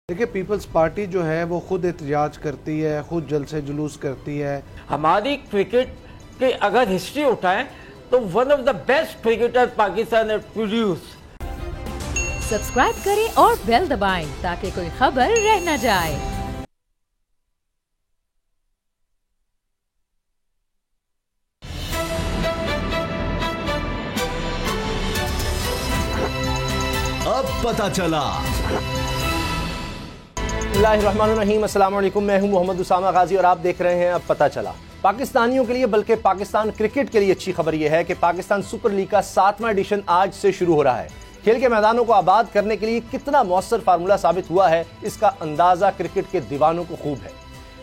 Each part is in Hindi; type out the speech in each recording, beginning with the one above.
देखिए, पीपल्स पार्टी जो है वो खुद एहतजाज करती है, खुद जलसे जुलूस करती है। हमारी क्रिकेट की अगर हिस्ट्री उठाएं तो one of the best cricketer Pakistan ने प्रोड्यूस। सब्सक्राइब करें और बेल दबाएं ताकि कोई खबर रह न जाए। अब पता चला। बिस्मिल्लाहिर्रहमानिर्रहीम, अस्सलाम वालेकुम। मैं हूं मोहम्मद उसामा गाजी और आप देख रहे हैं अब पता चला। पाकिस्तानियों के लिए बल्कि पाकिस्तान क्रिकेट के लिए अच्छी खबर यह है कि पाकिस्तान सुपर लीग का 7वां एडिशन आज से शुरू हो रहा है। खेल के मैदानों को आबाद करने के लिए कितना मौसर फार्मूला साबित हुआ है, इसका अंदाजा क्रिकेट के दीवानों को खूब है।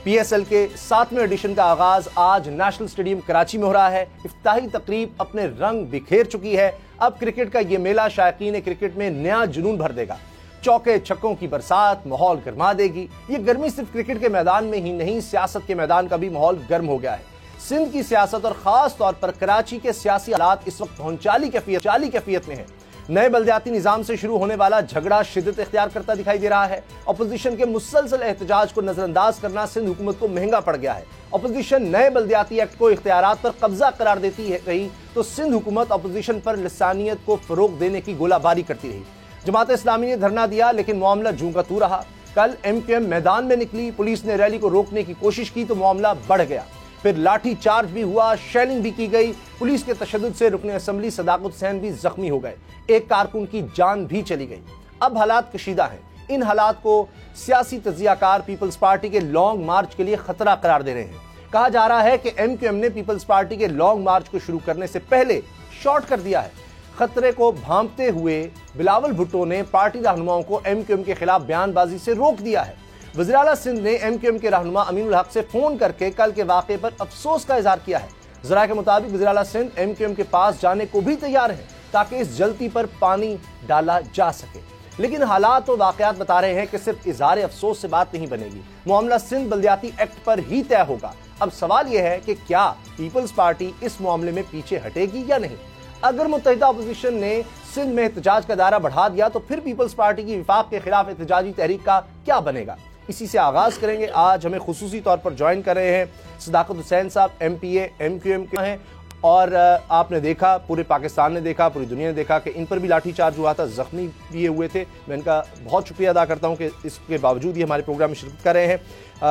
PSL के 7वें एडिशन का आगाज आज नेशनल स्टेडियम कराची में हो रहा है। इफ्ताही तकरीब अपने रंग बिखेर चुकी है। अब क्रिकेट का यह मेला शायकीन क्रिकेट में नया जुनून भर देगा। चौके छक्कों की बरसात माहौल गर्मा देगी। ये गर्मी सिर्फ क्रिकेट के मैदान में ही नहीं, सियासत के मैदान का भी माहौल गर्म हो गया है। सिंध की सियासत और खास तौर पर कराची के सियासी हालात इस वक्त भौचाली कैफियत में है। नए बल्दियाती निजाम से शुरू होने वाला झगड़ा शिद्दत इख्तियार करता दिखाई दे रहा है। अपोजिशन के मुसलसल एहतजाज को नजरअंदाज करना सिंध हुकूमत को महंगा पड़ गया है। अपोजिशन नए बल्दियाती एक्ट को इख्तियारात पर कब्जा करार देती रही तो सिंध हुकूमत अपोजिशन पर लिसानियत को फरोग देने की गोलाबारी करती रही। जमात इस्लामी ने धरना दिया लेकिन मामला जूं का तू रहा। कल MQM मैदान में निकली, पुलिस ने रैली को रोकने की कोशिश की तो मामला बढ़ गया। फिर लाठी चार्ज भी हुआ, शेलिंग भी की गई। पुलिस के तशद्दुद से रुकने असेंबली सदाकत हुसैन भी जख्मी हो गए। एक कारकुन की जान भी चली गई। अब हालात कशीदा हैं। इन हालात को सियासी तजियाकार पीपल्स पार्टी के लॉन्ग मार्च के लिए खतरा करार दे रहे हैं। कहा जा रहा है कि MQM ने पीपल्स पार्टी के लॉन्ग मार्च को शुरू करने से पहले शॉर्ट कर दिया है। खतरे को भांपते हुए बिलावल भुट्टो ने पार्टी रहनुमाओं को MQM के खिलाफ बयानबाजी से रोक दिया है। वज़ीर आला सिंध ने MQM के रहनुमा अमीनुल हक से फोन करके कल के वाक़े पर अफसोस का इजहार किया है। ज़रा के मुताबिक वज़ीर आला सिंध MQM के पास जाने को भी तैयार है ताकि इस जल्ती पर पानी डाला जा सके। लेकिन हालात और वाक़यात बता रहे हैं कि सिर्फ इजहार अफसोस से बात नहीं बनेगी। मामला सिंध बल्दियाती एक्ट पर ही तय होगा। अब सवाल यह है कि क्या पीपल्स पार्टी इस मामले में पीछे हटेगी या नहीं। अगर मुत्तहिदा अपोजिशन ने सिंध में एहतजाज का दायरा बढ़ा दिया तो फिर पीपल्स पार्टी की विफाक के खिलाफ एहतजाजी तहरीक का क्या बनेगा, इसी से आगाज करेंगे। आज हमें खुसूसी तौर पर ज्वाइन कर रहे हैं सदाकत हुसैन साहब, MPA MQM के हैं। और आपने देखा, पूरे पाकिस्तान ने देखा, पूरी दुनिया ने देखा कि इन पर भी लाठीचार्ज हुआ था, जख्मी भी हुए थे। मैं इनका बहुत शुक्रिया अदा करता हूँ कि इसके बावजूद ही हमारे प्रोग्राम में शिरकत कर रहे हैं।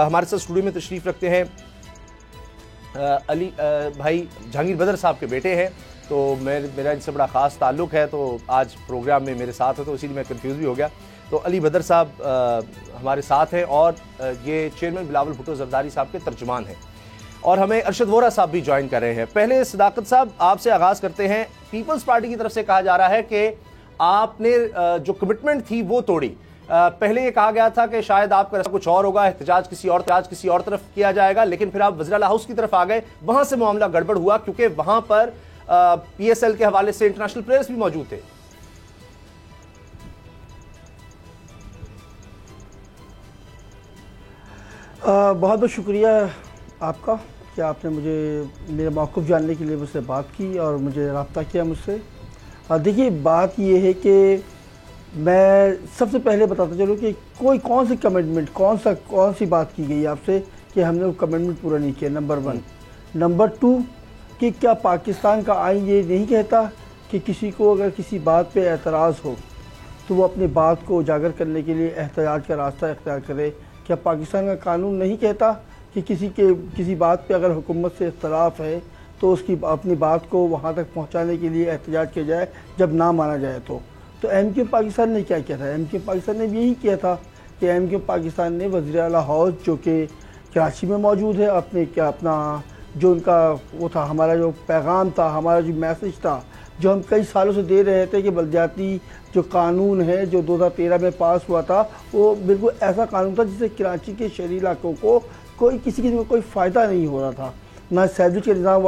हमारे साथ स्टूडियो में तशरीफ़ रखते हैं अली भाई, जहांगीर बदर साहब के बेटे हैं, तो मेरा इनसे बड़ा ख़ास ताल्लुक़ है, तो आज प्रोग्राम में मेरे साथ है तो इसीलिए मैं कंफ्यूज भी हो गया। तो अली बदर साहब हमारे साथ हैं और ये चेयरमैन बिलावल भुट्टो जरदारी साहब के तर्जुमान हैं। और हमें अरशद वोरा साहब भी ज्वाइन कर रहे हैं। पहले सदाकत साहब आपसे आगाज़ करते हैं। पीपल्स पार्टी की तरफ से कहा जा रहा है कि आपने जो कमिटमेंट थी वो तोड़ी। पहले ये कहा गया था कि शायद आपका रास्ता कुछ और होगा, एहतजाज किसी और तरफ किया जाएगा, लेकिन फिर आप वज़ीर आला हाउस की तरफ आ गए। वहां से मामला गड़बड़ हुआ क्योंकि वहां पर PSL के हवाले से इंटरनेशनल प्लेयर्स भी मौजूद थे। बहुत बहुत शुक्रिया आपका कि आपने मुझे मेरा मौक़िफ़ जानने के लिए मुझसे बात की और मुझे रब्ता किया मुझसे। देखिए, बात ये है कि मैं सबसे पहले बताता चलूँ कि कौन सी कमिटमेंट, कौन सी बात की गई आपसे कि हमने वो कमिटमेंट पूरा नहीं किया, नंबर 1। नंबर 2 कि क्या पाकिस्तान का आईन ये नहीं कहता कि किसी को अगर किसी बात पे एतराज़ हो तो वो अपनी बात को उजागर करने के लिए एहतजाज का रास्ता इख्तियार करे। क्या पाकिस्तान का कानून नहीं कहता कि किसी बात पे अगर हुकूमत से इख्तलाफ है तो उसकी अपनी बात को वहाँ तक पहुँचाने के लिए एहतजाज किया जाए जब ना माना जाए तो MQM पाकिस्तान ने क्या किया था? MQM पाकिस्तान ने भी यही किया था कि MQM पाकिस्तान ने वज़ीर आला हाउस जो कि कराची में मौजूद है, अपना जो उनका वो था, हमारा जो पैगाम था, हमारा जो मैसेज था, जो हम कई सालों से दे रहे थे कि बल्दियाती जो कानून है जो 2013 में पास हुआ था वो बिल्कुल ऐसा कानून था जिससे कराची के शहरी इलाकों को किसी किस्म का कोई फ़ायदा नहीं हो रहा था। ना सैलरी का निज़ाम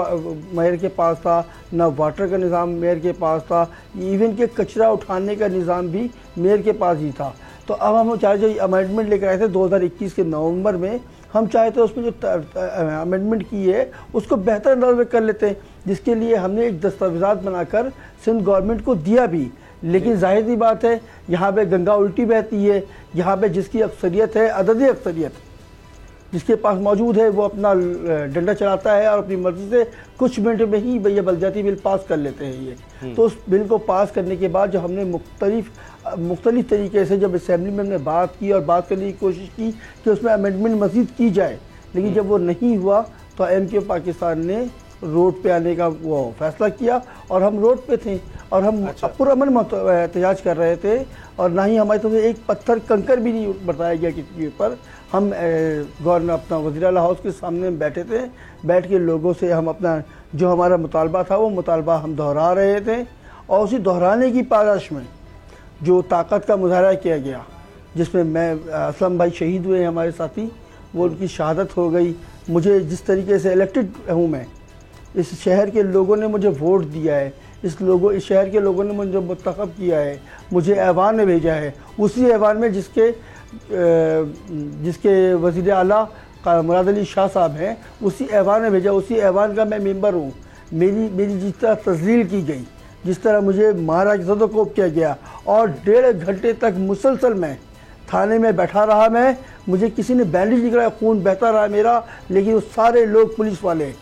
मेयर के पास था, ना वाटर का निज़ाम मेयर के पास था, इवन के कचरा उठाने का निज़ाम भी मेयर के पास ही था। तो अब हम चाहे जो अमेंडमेंट लेकर आए थे 2021 के नवंबर में, हम चाहते उसमें जो अमेंडमेंट की है उसको बेहतर अंदाज में कर लेते हैं, जिसके लिए हमने एक दस्तावेज़ात बनाकर सिंध गवर्नमेंट को दिया भी लेकिन जाहिर सी बात है यहाँ पे गंगा उल्टी बहती है। यहाँ पे जिसकी अक्सरियत है, अददी अक्सरियत जिसके पास मौजूद है, वो अपना डंडा चलाता है और अपनी मर्जी से कुछ मिनट में ही ये बलजाती बिल पास कर लेते हैं ये। तो उस बिल को पास करने के बाद जब हमने मुख्तलिफ तरीके से जब असेंबली में हमने बात की और बात करने की कोशिश की कि उसमें अमेंडमेंट मज़ीद की जाए, लेकिन जब वो नहीं हुआ तो MK पाकिस्तान ने रोड पे आने का वो फैसला किया और हम रोड पे थे और हम पुरअमन एहतजाज कर रहे थे और ना ही हमारी तरफ से एक पत्थर कंकर भी नहीं बरसाया गया किसी के ऊपर। हम गवर्नर अपना वज़ीर आला हाउस के सामने बैठे थे, बैठ के लोगों से हम अपना जो हमारा मुतालबा था वो मुतालबा हम दोहरा रहे थे और उसी दोहराने की पारश में जो ताकत का मुजाहरा किया गया, जिसमें मैं असलम भाई शहीद हुए हमारे साथी, वो उनकी शहादत हो गई। मुझे जिस तरीके से इलेक्टेड हूँ मैं, इस शहर के लोगों ने मुझे वोट दिया है, इस शहर के लोगों ने मुझे मुंतखब किया है, मुझे ऐवान में भेजा है, उसी ऐवान में जिसके वज़ीर आला मुराद अली शाह साहब हैं, उसी ऐवान में भेजा, उसी ऐवान का मैं मेंबर हूँ। मेरी जिस तरह तज़लील की गई, जिस तरह मुझे मारा ज़दोकोब किया गया और 1.5 घंटे तक मुसलसल मैं थाने में बैठा रहा, मुझे किसी ने बैंडेज नहीं कराया, खून बहता रहा मेरा, लेकिन वो सारे लोग पुलिस वाले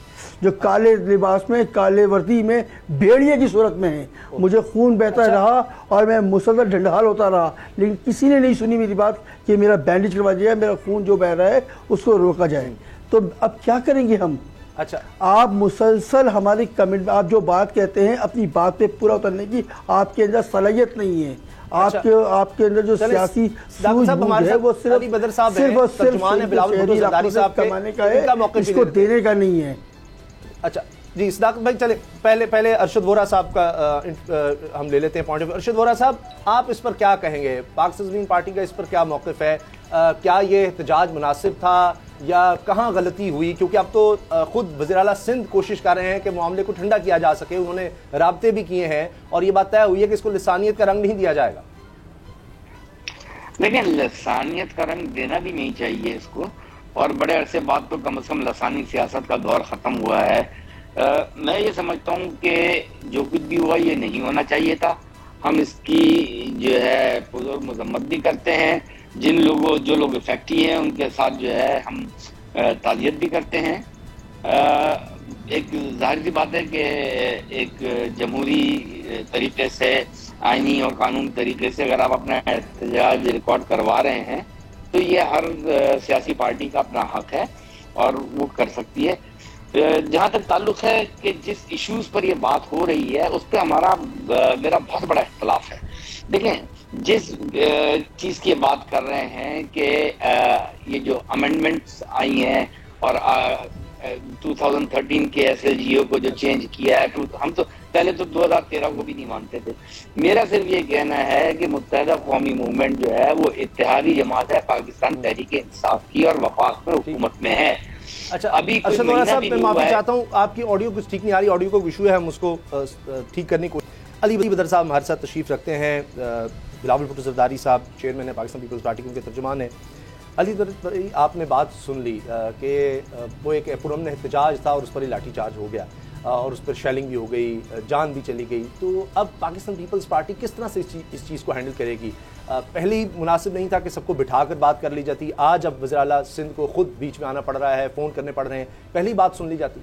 जो काले लिबास में, काले वर्दी में, भेड़िए की सूरत में है, मुझे खून बहता रहा और मैं मुसलसल ढंढाल होता रहा, लेकिन किसी ने नहीं सुनी मेरी बात कि मेरा बैंडेज करवा दिया, मेरा खून जो बह रहा है उसको रोका जाए। तो अब क्या करेंगे हम? अच्छा, आप मुसलसल हमारी कमिट, आप जो बात कहते हैं अपनी बात पे पूरा उतरने की आपके अंदर सलाहियत नहीं है। आपके अंदर जो सियासी सूझबूझ है वो सिर्फ कमाने का है, इसको देने का नहीं है। अच्छा जी, सदाकत भाई, चले पहले अरशद वोरा साहब का हम ले लेते हैं point of view. Arshad Vora साहब, आप इस पर क्या कहेंगे? पाकिस्तान ज़मीन पार्टी का इस पर क्या मौक़िफ़ है? क्या ये एहतजाज मुनासिब था या कहाँ गलती हुई? क्योंकि अब तो खुद वज़ीर आला सिंध कोशिश कर रहे हैं कि मामले को ठंडा किया जा सके, उन्होंने राब्ते भी किए हैं और ये बात तय हुई है कि इसको लिसानियत का रंग नहीं दिया जाएगा। लेकिन लसानियत का रंग देना भी नहीं चाहिए इसको, और बड़े अरसे बाद तो कम से कम लसानी सियासत का दौर खत्म हुआ है। मैं ये समझता हूँ कि जो कुछ भी हुआ ये नहीं होना चाहिए था। हम इसकी जो है पुरज़ोर मजम्मत भी करते हैं, जो लोग इफेक्टी हैं उनके साथ जो है हम ताज़ियत भी करते हैं। एक जाहिर सी बात है कि एक जमहूरी तरीके से, आईनी और कानून तरीके से अगर आप अपना एहतजाज रिकॉर्ड करवा रहे हैं तो ये हर सियासी पार्टी का अपना हक है और वो कर सकती है। जहाँ तक ताल्लुक है कि जिस इश्यूज पर ये बात हो रही है उस पर मेरा बहुत बड़ा इख्तलाफ है। देखें, जिस चीज़ की बात कर रहे हैं कि ये जो अमेंडमेंट्स आई हैं और 2013 के SLGO को जो चेंज किया है, हम तो पहले तो 2013 को भी नहीं मानते थे। मेरा सिर्फ ये कहना है कि मुत्तहिदा कौमी मूवमेंट जो है वो इत्तेहादी जमात है, पाकिस्तान तहरीक इंसाफ की, और वफाक में हुकूमत में है। अच्छा, अभी साहब मैं माफी चाहता हूँ, आपकी ऑडियो कुछ ठीक नहीं आ रही, ऑडियो को इशू है, हम उसको ठीक करने को। अली बदर साहब हमारे साथ तशरीफ रखते हैं, बिलावल भुट्टो ज़रदारी साहब चेयरमैन है पाकिस्तान पीपल्स पार्टी के, उनके तर्जुमान है। अली बदर, आपने बात सुन ली कि वो एक पुरअमन एहतजाज था और उस पर ही लाठी चार्ज हो गया और उस पर शेलिंग भी हो गई, जान भी चली गई। तो अब पाकिस्तान पीपल्स पार्टी किस तरह से इस चीज़ को हैंडल करेगी? पहले ही मुनासिब नहीं था कि सबको बिठाकर बात कर ली जाती, आज अब वज़ीर आला सिंध को खुद बीच में आना पड़ रहा है, फ़ोन करने पड़ रहे हैं, पहली बात सुन ली जाती।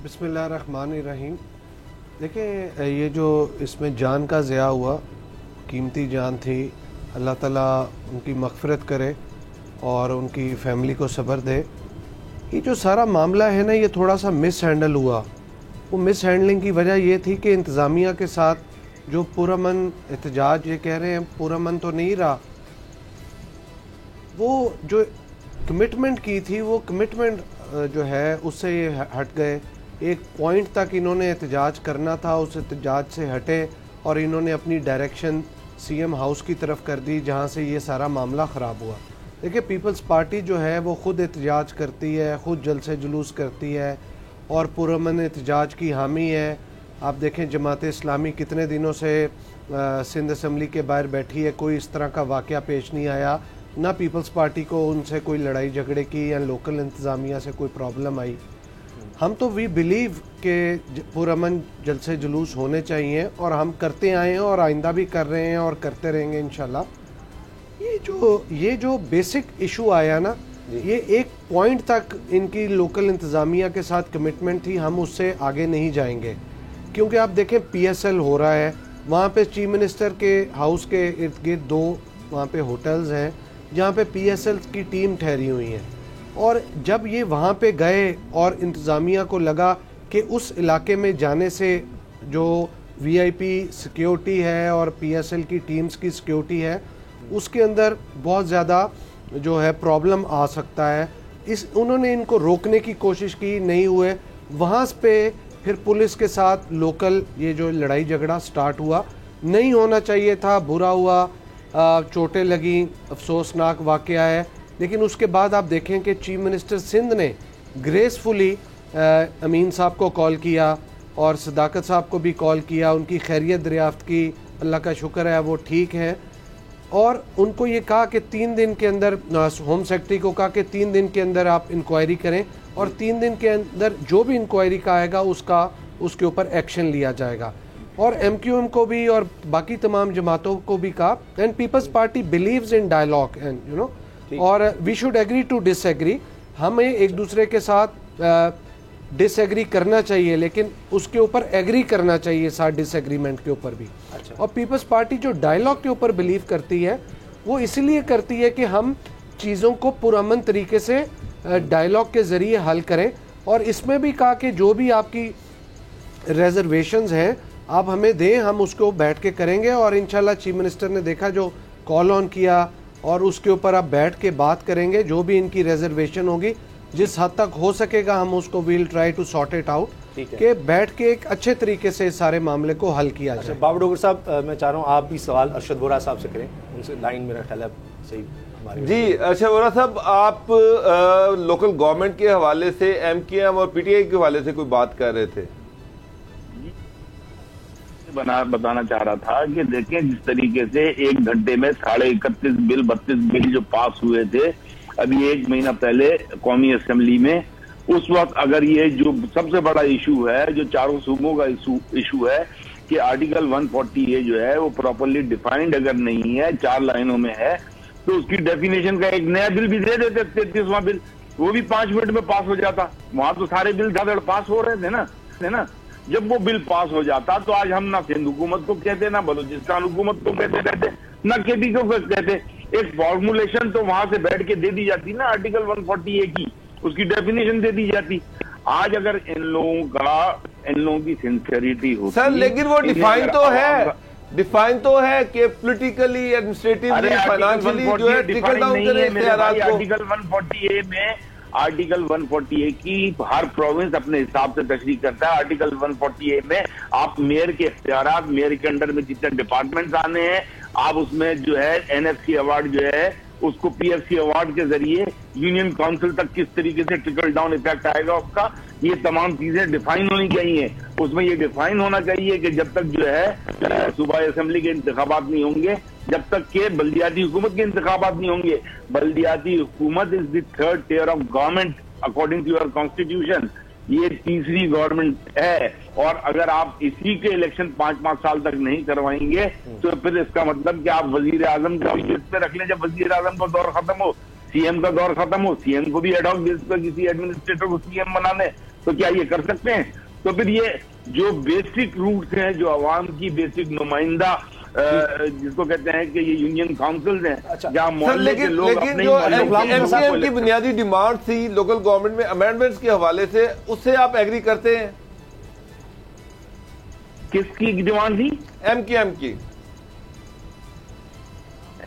बिस्मिल्लाहिर्रहमानिर्रहीम। देखिए, ये जो इसमें जान का ज़िया हुआ, कीमती जान थी, अल्लाह ताला उनकी मग़फ़िरत करे और उनकी फैमिली को सब्र दे। ये जो सारा मामला है ना, ये थोड़ा सा मिस हैंडल हुआ। वो मिस हैंडलिंग की वजह ये थी कि इंतज़ामिया के साथ जो पुरअमन एहतजाज, ये कह रहे हैं पुरअमन तो नहीं रहा, वो जो कमिटमेंट की थी वो कमिटमेंट जो है उससे ये हट गए। एक पॉइंट तक इन्होंने एहतजाज करना था, उस एहतजाज से हटे और इन्होंने अपनी डायरेक्शन CM हाउस की तरफ कर दी, जहाँ से ये सारा मामला ख़राब हुआ। देखिए, पीपल्स पार्टी जो है वो ख़ुद एहतजाज करती है, ख़ुद जलसे जुलूस करती है और पुरअमन एहतजाज की हामी है। आप देखें, जमात इस्लामी कितने दिनों से सिंध असम्बली के बाहर बैठी है, कोई इस तरह का वाक़या पेश नहीं आया, ना पीपल्स पार्टी को उनसे कोई लड़ाई झगड़े की या लोकल इंतज़ामिया से कोई प्रॉब्लम आई। हम तो वी बिलीव के पुरअमन जलसे जुलूस होने चाहिए और हम करते आए हैं और आइंदा भी कर रहे हैं और करते रहेंगे इंशाल्लाह। ये जो बेसिक इशू आया ना, ये एक पॉइंट तक इनकी लोकल इंतज़ामिया के साथ कमिटमेंट थी, हम उससे आगे नहीं जाएंगे। क्योंकि आप देखें PSL हो रहा है, वहाँ पे चीफ मिनिस्टर के हाउस के इर्द गिर्द 2 वहाँ पे होटल्स हैं जहाँ पे PSL की टीम ठहरी हुई है। और जब ये वहाँ पे गए और इंतज़ामिया को लगा कि उस इलाके में जाने से जो VIP सिक्योरिटी है और PSL की टीम्स की सिक्योरिटी है उसके अंदर बहुत ज़्यादा जो है प्रॉब्लम आ सकता है, उन्होंने इनको रोकने की कोशिश की, नहीं हुए। वहाँ पे फिर पुलिस के साथ लोकल ये जो लड़ाई झगड़ा स्टार्ट हुआ, नहीं होना चाहिए था, बुरा हुआ, चोटें लगी, अफसोसनाक वाक़या है। लेकिन उसके बाद आप देखें कि चीफ मिनिस्टर सिंध ने ग्रेसफुली अमीन साहब को कॉल किया और सदाकत साहब को भी कॉल किया, उनकी खैरियत दरियाफ्त की, अल्लाह का शुक्र है वो ठीक है। और उनको ये कहा कि 3 दिन के अंदर, होम सेक्रेटरी को कहा कि 3 दिन के अंदर आप इंक्वायरी करें और 3 दिन के अंदर जो भी इंक्वायरी का आएगा उसके ऊपर एक्शन लिया जाएगा। और MQM को भी और बाकी तमाम जमातों को भी कहा। And Peoples Party believes in dialogue and you know, और we should agree to disagree. हमें एक दूसरे के साथ डिसएग्री करना चाहिए लेकिन उसके ऊपर एग्री करना चाहिए साथ डिसएग्रीमेंट के ऊपर भी। और पीपल्स पार्टी जो डायलॉग के ऊपर बिलीव करती है वो इसलिए करती है कि हम चीज़ों को पुरअमन तरीके से डायलॉग के ज़रिए हल करें। और इसमें भी कहा कि जो भी आपकी रिजर्वेशंस हैं आप हमें दें, हम उसको बैठ के करेंगे। और इंशाल्लाह चीफ मिनिस्टर ने देखा जो कॉल ऑन किया और उसके ऊपर आप बैठ के बात करेंगे, जो भी इनकी रिजर्वेशन होगी जिस हद तक हो सकेगा हम उसको will try to sort it out, कि बैठ के एक अच्छे तरीके से सारे मामले को हल किया जाए। बाबर डोगर साहब, मैं चाह रहा हूँ आप भी सवाल अरशद वोरा साहब से करें, उनसे लाइन मेरा ख्याल है सही। जी अरशद वोरा साहब, आप लोकल गवर्नमेंट के हवाले से MQM और PTI के हवाले से कोई बात कर रहे थे। बताना चाह रहा था कि देखें जिस तरीके से 1 घंटे में 31.5 बिल 32 बिल जो पास हुए थे अभी 1 महीना पहले कौमी असेंबली में, उस वक्त अगर ये जो सबसे बड़ा इशू है जो चारों सूबों का इशू है कि आर्टिकल 140A जो है वो प्रॉपरली डिफाइंड अगर नहीं है, 4 लाइनों में है, तो उसकी डेफिनेशन का एक नया बिल भी दे देते, 33वां बिल, वो भी 5 मिनट में पास हो जाता। वहां तो सारे बिल धड़धड़ पास हो रहे थे ना। जब वो बिल पास हो जाता तो आज हम ना सिंध हुकूमत को कहते, ना बलूचिस्तान हुकूमत को कहते रहते, ना KP को कहते। एक फॉर्मुलेशन तो वहां से बैठ के दे दी जाती ना, आर्टिकल 140A की उसकी डेफिनेशन दे दी जाती। आज अगर इन लोगों की सिंसियरिटी होती सर, लेकिन वो डिफाइन तो है कि पॉलिटिकली, एडमिनिस्ट्रेटिवली, फाइनेंशियली जो है ट्रिकल डाउन करे इख्तियारात को। आर्टिकल 140A की हर प्रोविंस अपने हिसाब से तशरीह करता है। आर्टिकल 140A में आप मेयर के इख्तियारात, मेयर के अंडर में जितने डिपार्टमेंट्स आने हैं, आप उसमें जो है NFC अवार्ड जो है उसको PFC अवार्ड के जरिए यूनियन काउंसिल तक किस तरीके से ट्रिकल डाउन इफेक्ट आएगा उसका, ये तमाम चीजें डिफाइन होनी चाहिए। उसमें ये डिफाइन होना चाहिए कि जब तक जो है सूबाई असेंबली के इंतखाबात नहीं होंगे, जब तक के बल्दियाती हुकूमत के इंतखाबात नहीं होंगे। बल्दियाती हुकूमत is the 3rd tier of government according to your constitution, ये तीसरी गवर्नमेंट है। और अगर आप इसी के इलेक्शन 5-5 साल तक नहीं करवाएंगे तो फिर इसका मतलब कि आप वजीर आजम का बेस पे रख लें। जब वजीर आजम का दौर खत्म हो, CM का दौर खत्म हो, CM को भी एडॉक बेस पे किसी एडमिनिस्ट्रेटर को CM बना लें, तो क्या ये कर सकते हैं? तो फिर ये जो बेसिक रूट्स हैं, जो अवाम की बेसिक नुमाइंदा जिसको कहते हैं कि ये यूनियन काउंसिल हैं, जहाँ मोहल्ले के लोग लेकिन जो MQM की बुनियादी डिमांड थी लोकल गवर्नमेंट में अमेंडमेंट्स के हवाले से, उससे आप एग्री करते हैं? किसकी डिमांड थी? MQM की।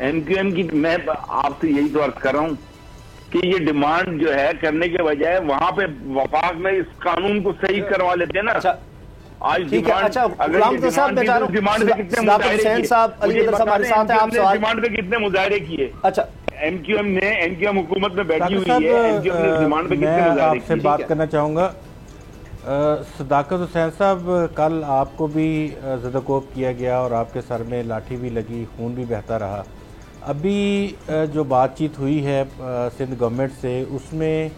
MQM की मैं आपसे यही तो अर्ज कर रहा हूँ कि ये डिमांड जो है करने के बजाय वहां पे वफाक में इस कानून को सही करवा लेते हैं ना। आज ठीक है। अच्छा, गुलाम तो साहब मैं चाह रहा हूँ, डिमांड पे कितने मुजाहरे किए? अच्छा, MQM हुकूमत में बैठी हुई है, MQM ने डिमांड पे कितने मुजाहरे आपसे बात करना चाहूँगा। सदाकत हुसैन साहब, कल आपको भी ज़दकोब किया गया और आपके सर में लाठी भी लगी, खून भी बहता रहा। अभी जो बातचीत हुई है सिंध गवर्नमेंट से, उसमें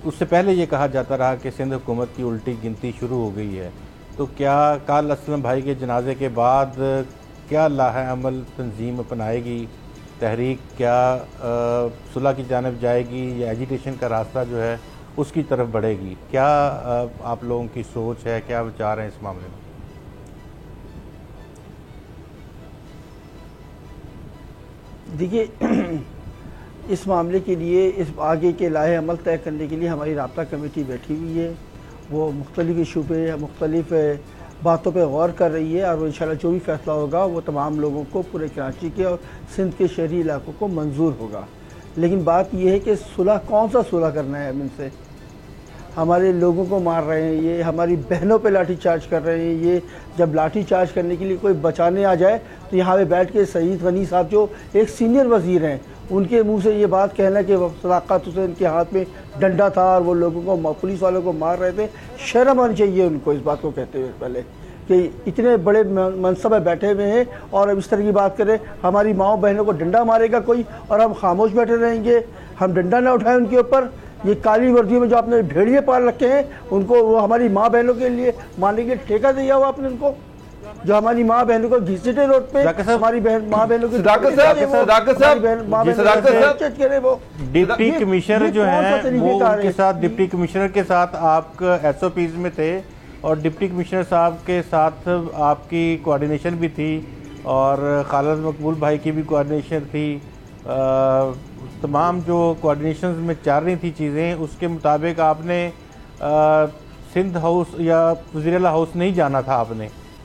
उससे पहले ये कहा जाता रहा कि सिंध हुकूमत की उल्टी गिनती शुरू हो गई है, तो क्या काल असलम भाई के जनाजे के बाद क्या लाहा अमल तंजीम अपनाएगी? तहरीक क्या सुलह की जानिब जाएगी या एजिटेशन का रास्ता जो है उसकी तरफ बढ़ेगी? क्या आप लोगों की सोच है, क्या विचार हैं इस मामले में? देखिए, इस मामले के लिए, इस आगे के लाहे अमल तय करने के लिए हमारी राब्ता कमेटी बैठी हुई है। वो मुख्तलिफ इशू पे, मुख्तलिफ बातों पे गौर कर रही है और इंशाल्लाह जो भी फैसला होगा वो तमाम लोगों को, पूरे कराची के और सिंध के शहरी इलाकों को मंजूर होगा। लेकिन बात यह है कि सुलह, कौन सा सुलह करना है? इनसे हमारे लोगों को मार रहे हैं, ये हमारी बहनों पे लाठी चार्ज कर रहे हैं। ये जब लाठी चार्ज करने के लिए कोई बचाने आ जाए तो यहाँ पे बैठ के सईद गनी साहब जो एक सीनियर वजीर हैं, उनके मुंह से ये बात कहना कि सदाकत हुसैन के हाथ में डंडा था और वो लोगों को, पुलिस वालों को मार रहे थे। शर्म आनी चाहिए उनको इस बात को कहते हुए पहले कि इतने बड़े मनसब में बैठे हुए हैं और अब इस तरह की बात करें। हमारी माओ बहनों को डंडा मारेगा कोई और हम खामोश बैठे रहेंगे? हम डंडा ना उठाएं उनके ऊपर? ये काली वर्दियों में जो आपने भेड़िए पाल रखे हैं, उनको वो हमारी माँ बहनों के लिए मारने के लिए ठेका दिया हुआ आपने उनको, जो हमारी माँ बहनों को घिसटे रोड पे हमारी माँ बहनों को डिप्टी कमिश्नर जो है वो उनके साथ, डिप्टी कमिश्नर के साथ आप SOPs में थे और डिप्टी कमिश्नर साहब के साथ आपकी कोऑर्डिनेशन भी थी और खालिद मकबूल भाई की भी कोऑर्डिनेशन थी। तमाम जो कोऑर्डिनेशन में चल रही थी चीज़ें, उसके मुताबिक आपने सिंध हाउस या वज़ीर-ए-आला हाउस नहीं जाना था।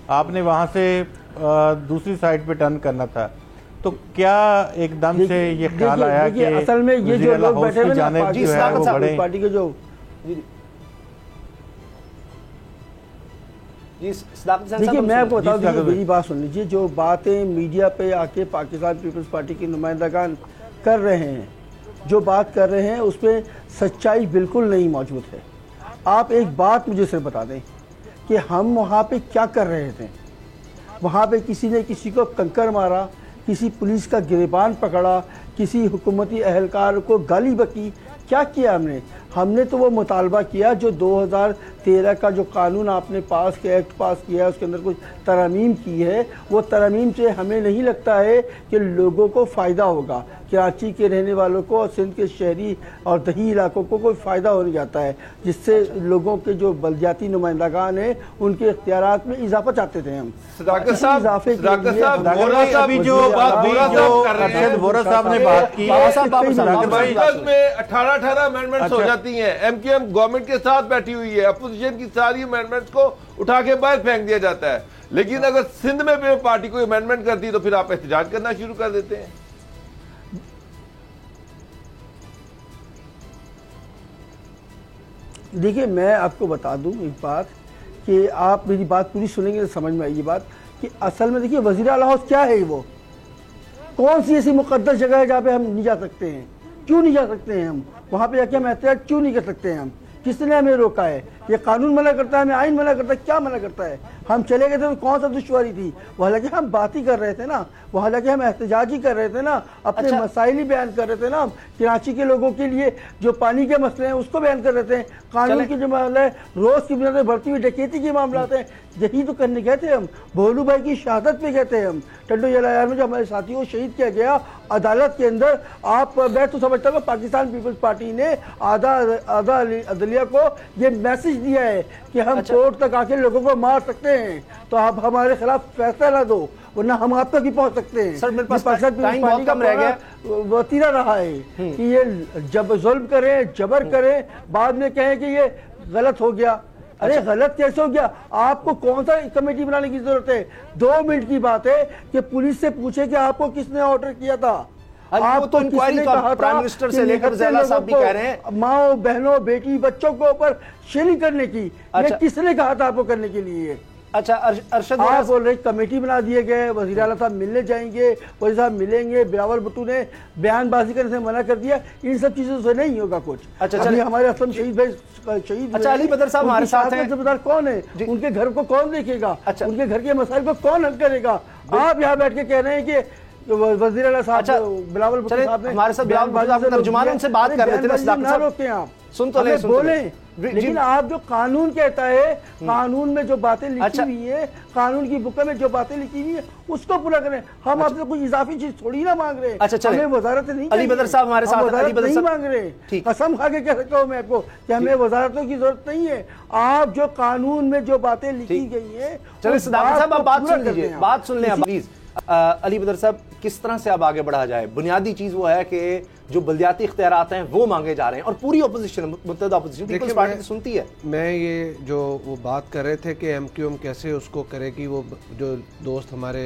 आपने वहाँ से दूसरी साइड पे टर्न करना था। तो क्या एकदम से ये ख्याल आया कि असल में ये जो लोग बैठे हुए हैं जो है वो बड़े पार्टी के जो देखिए, मैं आपको बता दूं, मेरी बात सुन लीजिए। जो बातें मीडिया पे आके पाकिस्तान पीपल्स पार्टी के नुमाइंदगान कर रहे हैं, जो बात कर रहे हैं उसमें सच्चाई बिल्कुल नहीं मौजूद है। आप एक बात मुझे सिर्फ बता दें कि हम वहाँ पे क्या कर रहे थे। वहाँ पे किसी ने किसी को कंकर मारा, किसी पुलिस का गिरबान पकड़ा, किसी हुकूमती अहलकार को गाली बकी, क्या किया हमने तो वो मुतालबा किया जो 2013 का जो कानून आपने पास किया, एक्ट पास किया, उसके अंदर कुछ तरमीम की है। वो तरमीम से हमें नहीं लगता है कि लोगों को फ़ायदा होगा, कराची के रहने वालों को और सिंध के शहरी और दही इलाकों को कोई फ़ायदा होने जाता है, जिससे लोगों के जो बलदियाती नुमाइंदगान हैं उनके इख्तियारात में इजाफा चाहते थे हम। सदाकत साहब ने बात की, 18 अमेंडमेंट्स हो जाती हैं। MKM गवर्नमेंट के साथ बैठी हुई है, अपोजिशन की सारी अमेंडमेंट्स को उठा के बाहर फेंक दिया जाता है। लेकिन अगर सिंध में भी पार्टी कोई अमेंडमेंट करती है तो फिर आप एहतजाज करना शुरू कर देते हैं। देखिए, मैं आपको बता दूं एक बात कि आप मेरी बात पूरी सुनेंगे तो समझ में आएगी बात कि असल में देखिए वज़ीर-ए-आला हाउस क्या है, वो कौन सी ऐसी मुकद्दस जगह है जहाँ पे हम नहीं जा सकते हैं? क्यों नहीं जा सकते हैं हम वहाँ पे जाके? हम एहतियात क्यों नहीं कर सकते हैं? हम किसने हमें रोका है? ये कानून मना करता है, हमें आइन मना करता है, क्या मना करता है? हम चले गए थे तो कौन सा दुश्वारी थी? वहाँ लगे हम बात ही कर रहे थे ना, वहाँ लगे हम एहतजाज ही कर रहे थे ना, अपने मसाइल ही बयान कर रहे थे ना। कराची के लोगों के लिए जो पानी के मसले हैं उसको बयान कर रहे थे, कानून के जो मामला है, रोज की बुनियाद पर बढ़ती हुई डकैती के मामला हैं, यही तो करने गए थे हम। भोलू भाई की शहादत पे गए थे हम, टंडो जलायार में जो हमारे साथियों को शहीद किया गया अदालत के अंदर। आप मैं तो समझता हूँ पाकिस्तान पीपल्स पार्टी ने आधा अदलिया को ये मैसेज दिया है कि हम कोर्ट तक आके लोगों को मार सकते हैं, तो आप हमारे खिलाफ फैसला ना दो, वरना हम आप तक ही पहुंच सकते हैं। सर, मेरे पास टाइम बहुत कम रह गया। वतीरा रहा है कि ये जब जुल्म करें, जबर करें, बाद में कहें कि ये गलत हो गया। अरे गलत कैसे हो गया? आपको कौन सा कमेटी बनाने की जरूरत है? 2 मिनट की बात है कि पुलिस से पूछे कि आपको किसने ऑर्डर किया था। आप तो इंक्वायरी तो प्राइम मिनिस्टर से लेकर ज़ैला साहब भी कह रहे हैं, माओ बहनों बेटी बच्चों के ऊपर शेयरिंग करने की। ये किसने कहा था आपको करने के लिए? अच्छा, अरशद आप बोल रहे कमेटी बना दिए गए, वज़ीर-ए-आला साहब मिलने जाएंगे, वज़ीर साहब मिलेंगे, बिलावल भुट्टो ने बयानबाजी करने से मना कर दिया। इन सब चीजों से नहीं होगा कुछ। अच्छा, हमारे असलम शहीद भाई शहीद, अच्छा, अली बदर साहब हमारे साथ हैं। जिम्मेदार कौन है? उनके घर को कौन देखेगा? उनके घर के मसाइल को कौन हल करेगा? आप यहाँ बैठ के कह रहे हैं कि तो वज़ीर आला साहब अच्छा, बिलावल भुट्टो साहब ने हमारे साथ बिलावल भुट्टो साहब तर्जुमान उनसे बात कर रहे थे ना रोके आप सुन तो ले बोले, लेकिन आप जो कानून कहता है, कानून में जो बातें लिखी हुई है, कानून की बुक में जो बातें लिखी हुई है उसको पूरा करें। हम आपसे कुछ इजाफी चीज थोड़ी ना मांग रहे। अच्छा चले, हमें वजारत नहीं, अली बदर साहब हमारे साथ, अली बदर साहब मांग रहे। कसम खा के कह सकता हूँ मैं आपको कि हमें वजारतों की जरूरत नहीं है। आप जो कानून में जो बातें लिखी गई है, चलिए सदाकत साहब आप बात सुन लीजिए, बात सुन लें प्लीज। अली बदर साहब, किस तरह से अब आगे बढ़ा जाए? बुनियादी चीज वो है कि जो बल्दियाती इख्तियारात हैं वो मांगे जा रहे हैं और पूरी अपोजिशन, मुत्तहदा अपोजिशन पीपल्स पार्टी तो सुनती है। मैं ये जो वो बात कर रहे थे कि एमक्यूएम कैसे उसको करेगी, वो जो दोस्त हमारे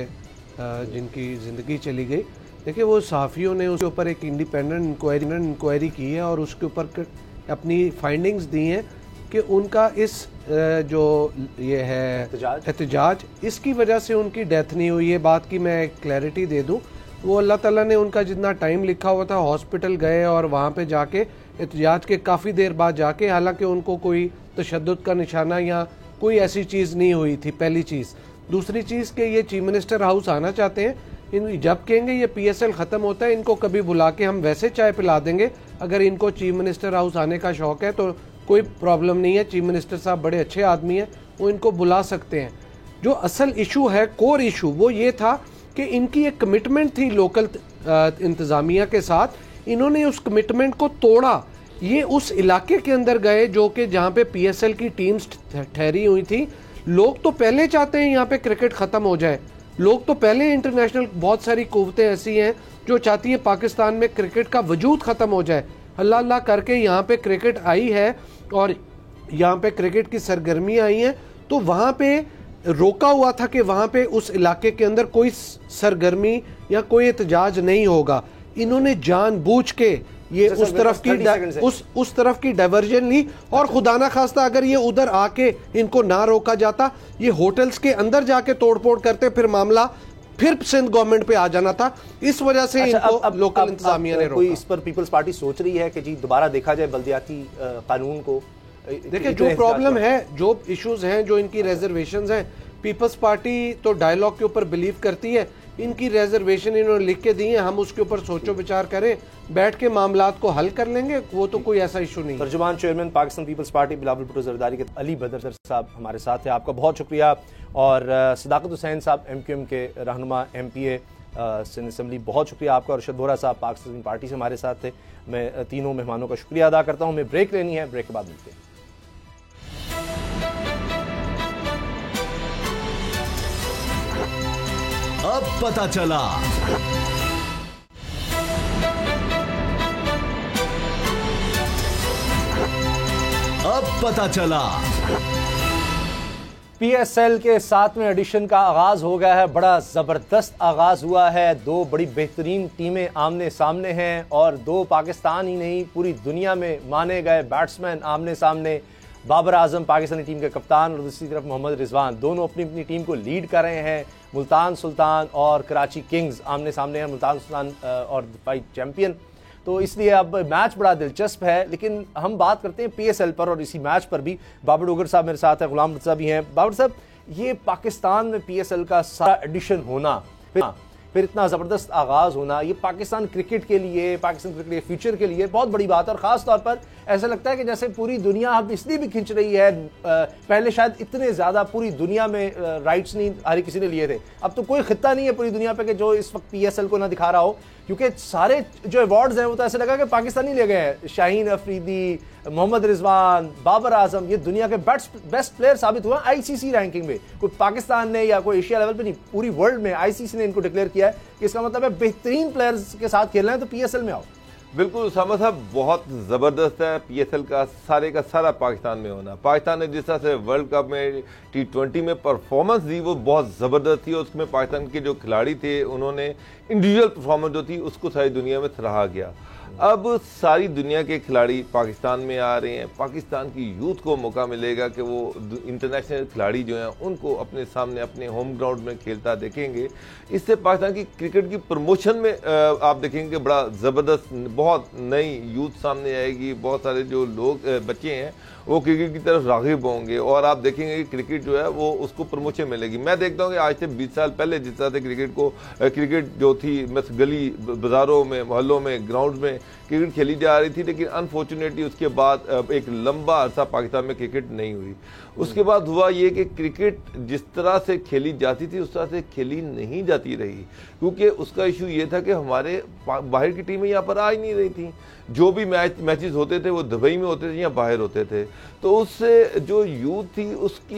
जिनकी ज़िंदगी चली गई, देखिए वो सहाफ़ियों ने उसके ऊपर एक इंडिपेंडेंट इंक्वायरी की है और उसके ऊपर अपनी फाइंडिंग्स दी हैं कि उनका इस जो ये है एहतजाज, इसकी वजह से उनकी डेथ नहीं हुई है। बात की मैं क्लैरिटी दे दूं, वो अल्लाह ताला ने उनका जितना टाइम लिखा हुआ था, हॉस्पिटल गए और वहाँ पे जाके एहतजाज के काफ़ी देर बाद जाके, हालांकि उनको कोई तशद्दुद का निशाना या कोई ऐसी चीज़ नहीं हुई थी, पहली चीज़। दूसरी चीज़ कि ये चीफ मिनिस्टर हाउस आना चाहते हैं, इन जब कहेंगे ये PSL ख़त्म होता है, इनको कभी बुला के हम वैसे चाय पिला देंगे। अगर इनको चीफ मिनिस्टर हाउस आने का शौक़ है तो कोई प्रॉब्लम नहीं है, चीफ मिनिस्टर साहब बड़े अच्छे आदमी हैं, वो इनको बुला सकते हैं। जो असल इशू है, कोर इशू, वो ये था कि इनकी एक कमिटमेंट थी लोकल इंतज़ामिया के साथ, इन्होंने उस कमिटमेंट को तोड़ा। ये उस इलाके के अंदर गए जो कि जहाँ पे PSL की टीम्स ठहरी हुई थी। लोग तो पहले चाहते हैं यहाँ पे क्रिकेट ख़त्म हो जाए, लोग तो पहले इंटरनेशनल, बहुत सारी कुव्वतें ऐसी हैं जो चाहती हैं पाकिस्तान में क्रिकेट का वजूद ख़त्म हो जाए। अल्लाह अल्लाह करके यहाँ पे क्रिकेट आई है और यहाँ पे क्रिकेट की सरगर्मी आई हैं, तो वहाँ पे रोका हुआ था कि वहाँ पे उस इलाके के अंदर कोई सरगर्मी या कोई एहतजाज नहीं होगा। इन्होंने जानबूझ के ये उस तरफ की डाइवर्जन ली और खुदा ना खास्ता अगर ये उधर आके इनको ना रोका जाता, ये होटल्स के अंदर जाके तोड़फोड़ करते, फिर मामला फिर सिंध गवर्नमेंट पे आ जाना था। इस वजह से इनको लोकल इंतजामिया ने रोका। कोई इस पर पीपल्स पार्टी सोच रही है कि जी दोबारा देखा जाए बल्दियाती कानून को? देखिए जो प्रॉब्लम है, जो इश्यूज हैं, जो इनकी रिजर्वेशंस हैं, पीपल्स पार्टी तो डायलॉग के ऊपर बिलीव करती है। इनकी रिजर्वेशन इन्होंने लिख के दी है, हम उसके ऊपर सोचो विचार करें, बैठ के मामलात को हल कर लेंगे, वो तो कोई ऐसा इशू नहीं। तर्जुमान चेयरमैन पाकिस्तान पीपल्स पार्टी बिलावल भुट्टो जरदारी के अली बदर साहब हमारे साथ हैं, आपका बहुत शुक्रिया। और सदाकत हुसैन साहब MQM के रहनुमा MPA सिंध असेंबली, बहुत शुक्रिया आपका। और अरशद वोहरा साहब पाकिस्तान पार्टी से हमारे साथ थे। मैं तीनों मेहमानों का शुक्रिया अदा करता हूँ। हमें ब्रेक लेनी है, ब्रेक के बाद मिलते हैं। अब पता चला। अब पता चला। PSL के 7वें एडिशन का आगाज हो गया है। बड़ा जबरदस्त आगाज हुआ है। दो बड़ी बेहतरीन टीमें आमने सामने हैं और दो पाकिस्तान ही नहीं पूरी दुनिया में माने गए बैट्समैन आमने सामने। बाबर आजम पाकिस्तानी टीम के कप्तान और दूसरी तरफ मोहम्मद रिजवान, दोनों अपनी अपनी टीम को लीड कर रहे हैं। मुल्तान सुल्तान और कराची किंग्स आमने सामने हैं, मुल्तान सुल्तान और दफाई चैंपियन। तो इसलिए अब मैच बड़ा दिलचस्प है। लेकिन हम बात करते हैं PSL पर और इसी मैच पर भी। बाबर डोगर साहब मेरे साथ हैं, गुलाम रजा भी हैं। बाबर साहब, ये पाकिस्तान में PSL का सारा एडिशन होना, फिर इतना ज़बरदस्त आगाज़ होना, ये पाकिस्तान क्रिकेट के लिए, पाकिस्तान क्रिकेट के फ्यूचर के लिए बहुत बड़ी बात है। और ख़ास तौर पर ऐसा लगता है कि जैसे पूरी दुनिया अब इसलिए भी खिंच रही है, पहले शायद इतने ज़्यादा पूरी दुनिया में राइट्स नहीं हर किसी ने लिए थे। अब तो कोई खित्ता नहीं है पूरी दुनिया पे कि जो इस वक्त PSL को ना दिखा रहा हो, क्योंकि सारे जो अवार्ड्स हैं वो तो ऐसे लगा कि पाकिस्तानी ले गए हैं। शाहीन अफरीदी, मोहम्मद रिजवान, बाबर आजम, ये दुनिया के बेस्ट प्लेयर साबित हुआ ICC रैंकिंग में। कोई पाकिस्तान ने या कोई एशिया लेवल पे नहीं, पूरी वर्ल्ड में ICC ने इनको डिक्लेयर किया है कि इसका मतलब है बेहतरीन प्लेयर्स के साथ खेलना है तो PSL में आओ। बिल्कुल उसामा साहब, बहुत ज़बरदस्त है PSL का सारा पाकिस्तान में होना। पाकिस्तान ने जिस तरह से वर्ल्ड कप में T20 में परफॉर्मेंस दी वो बहुत ज़बरदस्त थी। उसमें पाकिस्तान के जो खिलाड़ी थे उन्होंने इंडिविजुअल परफॉर्मेंस जो थी उसको सारी दुनिया में सराहा गया। अब सारी दुनिया के खिलाड़ी पाकिस्तान में आ रहे हैं। पाकिस्तान की यूथ को मौका मिलेगा कि वो इंटरनेशनल खिलाड़ी जो हैं उनको अपने सामने अपने होम ग्राउंड में खेलता देखेंगे। इससे पाकिस्तान की क्रिकेट की प्रमोशन में आप देखेंगे बड़ा ज़बरदस्त बहुत नई यूथ सामने आएगी। बहुत सारे जो लोग बच्चे हैं वो क्रिकेट की तरफ राग़िब होंगे और आप देखेंगे कि क्रिकेट जो है वो उसको प्रमोशन मिलेगी। मैं देखता हूँ कि आज से 20 साल पहले जिस तरह से क्रिकेट जो थी, बस गली बाज़ारों में, मोहल्लों में, ग्राउंड में क्रिकेट खेली जा रही थी। लेकिन अनफॉर्चुनेटली उसके बाद एक लंबा अरसा पाकिस्तान में क्रिकेट नहीं हुई। उसके बाद हुआ ये कि क्रिकेट जिस तरह से खेली जाती थी उस तरह से खेली नहीं जाती रही, क्योंकि उसका इशू ये था कि हमारे बाहर की टीमें यहाँ पर आ ही नहीं रही थी। जो भी मैचेस होते थे वो दुबई में होते थे या बाहर होते थे। तो उससे जो यूथ थी